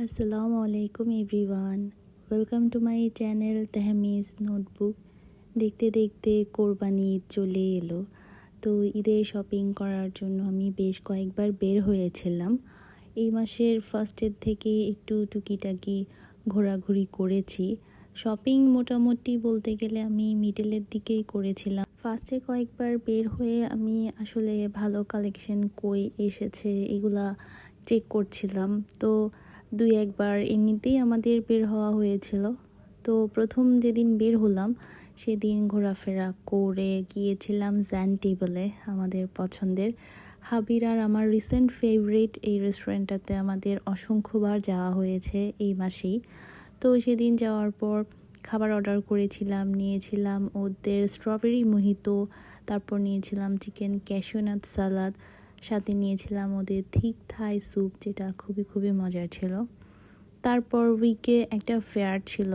আসসালামু আলাইকুম everyone, welcome to my channel Tehmis notebook. দেখতে দেখতে কোরবানি ঈদ চলে এলো। তো ঈদের শপিং করার জন্য আমি বেশ কয়েকবার বের হয়েছিলাম। এই মাসের ফার্স্টের থেকে একটু টুকিটাকি ঘোরাঘুরি করেছি। শপিং মোটামুটি বলতে গেলে আমি মিডলের দিকেই করেছিলাম। ফার্স্টে কয়েকবার বের হয়ে আমি আসলে ভালো কালেকশন কই এসেছে এগুলা চেক করছিলাম। তো দুই একবার এমনিতেই আমাদের বের হওয়া হয়েছিল। তো প্রথম যেদিন বের হলাম সেদিন ঘোরাফেরা করে গিয়েছিলাম জ্যান টেবলে, আমাদের পছন্দের। হাবির আর আমার রিসেন্ট ফেভারিট এই রেস্টুরেন্টটাতে আমাদের অসংখ্যবার যাওয়া হয়েছে এই মাসেই। তো সেদিন যাওয়ার পর খাবার অর্ডার করেছিলাম, নিয়েছিলাম ওদের স্ট্রবেরি মোহিতো, তারপর নিয়েছিলাম চিকেন ক্যাশিউনাট সালাদ, সাথে নিয়েছিলাম ওদের থিক থাই স্যুপ, যেটা খুবই মজার ছিল। তারপর উইকে একটা ফেয়ার ছিল,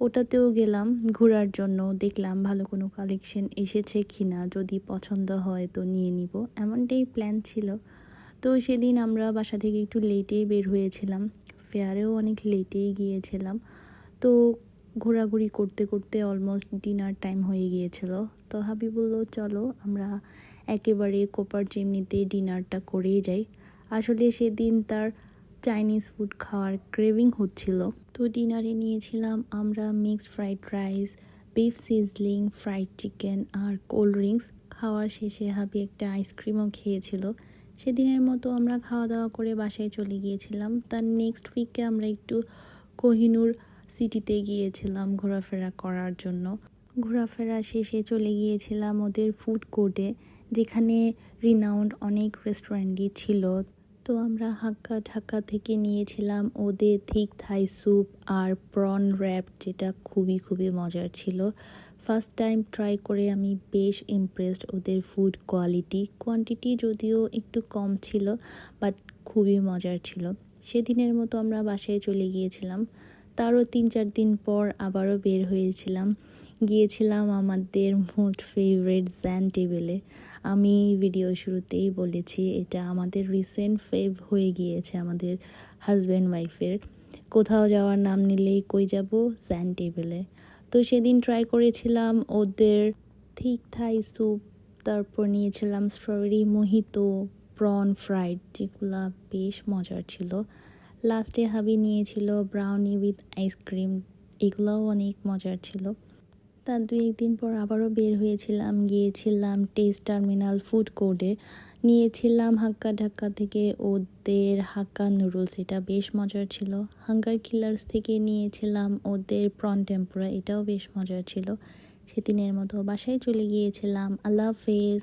ওটাতেও গেলাম ঘোরার জন্য। দেখলাম ভালো কোনো কালেকশন এসেছে কিনা, যদি পছন্দ হয় তো নিয়ে নিব, এমনটাই প্ল্যান ছিল। তো সেদিন আমরা বাসা থেকে একটু লেটেই বের হয়েছিলাম, ফেয়ারেও অনেক লেটেই গিয়েছিলাম। তো ঘোরাঘুরি করতে করতে অলমোস্ট ডিনার টাইম হয়ে গিয়েছিল। তো হাবি বলল চলো আমরা একেবারে কোপার চিমনিতে ডিনারটা করেই যাই। আসলে সেদিন তার চাইনিজ ফুড খাওয়ার ক্রেভিং হচ্ছিল। তো ডিনারে নিয়েছিলাম আমরা mixed fried rice, beef sizzling, fried chicken আর কোল্ড ড্রিঙ্কস। খাওয়ার শেষে হাবি একটা আইসক্রিমও খেয়েছিল। সেদিনের মতো আমরা খাওয়া দাওয়া করে বাসায় চলে গিয়েছিলাম। তার নেক্সট উইকে আমরা একটু কোহিনুর সিটিতে গিয়েছিলাম ঘোরাফেরা করার জন্য। ঘোরাফেরা শেষে চলে গিয়েছিলাম ওদের ফুড কোর্টে, যেখানে রিনাউন্ড অনেক রেস্টুরেন্টই ছিল। তো আমরা ঢাকা থেকে নিয়েছিলাম ওদের থিক থাই স্যুপ আর প্রন র্যাপ, যেটা খুবই মজার ছিল। ফার্স্ট টাইম ট্রাই করে আমি বেশ ইমপ্রেসড ওদের ফুড কোয়ান্টিটি যদিও একটু কম ছিল, বাট খুবই মজার ছিল। সেদিনের মতো আমরা বাসায় চলে গিয়েছিলাম। তারও 3-4 দিন পর আবারও বের গিয়েছিলাম আমাদের মোস্ট ফেভারিট জ্যান টেবলে। আমি ভিডিও শুরুতেই বলেছি এটা আমাদের রিসেন্ট ফেভ হয়ে গিয়েছে আমাদের হাজব্যান্ড ওয়াইফের। কোথাও যাওয়ার নাম নিলেই কই যাব, জ্যান টেবলে। তো সেদিন ট্রাই করেছিলাম ওদের থিক থাই স্যুপ, তারপর নিয়েছিলাম স্ট্রবেরি মোহিতো, প্রন ফ্রাইড, যেগুলা বেশ মজার ছিল। লাস্টে হাবি নিয়েছিল ব্রাউনি উইথ আইসক্রিম, এগুলোও অনেক মজার ছিল। তার 2-1 দিন পর আবারও বের গিয়েছিলাম টেস্ট টার্মিনাল ফুড কোর্টে। নিয়েছিলাম ঢাকা থেকে ওদের হাক্কা নুডলস, এটা বেশ মজার ছিল। হাঙ্গার কিলার্স থেকে নিয়েছিলাম ওদের প্রন টেম্পুরা, এটাও বেশ মজার ছিল। সেদিনের মতো বাসায় চলে গিয়েছিলাম। আল্লাহ হাফেজ।